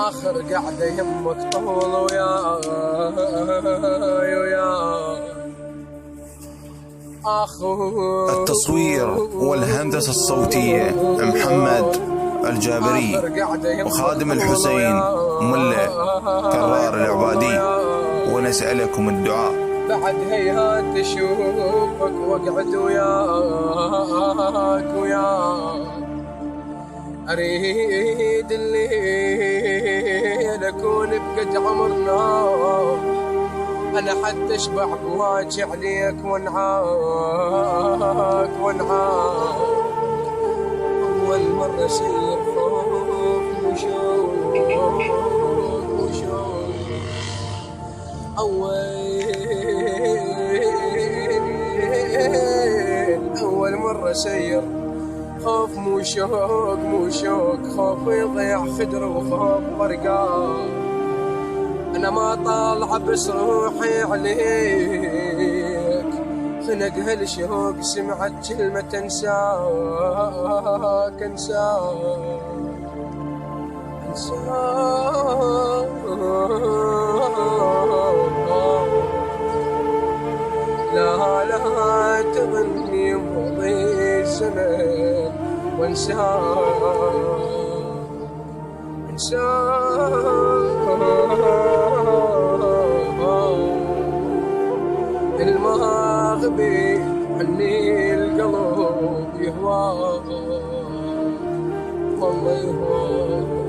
آخر قعدة يمك طول ويا التصوير والهندسة الصوتية محمد الجابري، وخادم الحسين ملا كرار العبادي، ونسألكم الدعاء. بعد هيهات تشوفك واقعد وياك أريد الليل أكون بقد عمرنا، أنا حتى أشبع بواجه عليك وانعاك أول مرة أصير خوف وشوق أول مرة أسير خوف مو شوق خوف يضيع خدر وخوف برقان. أنا ما طالعة بس روحي عليك، خنق هالشوق سمعت كلمة انساك لا تغني مضي الزمن وانساك المغبي عني القلب يهواك والله يهواك.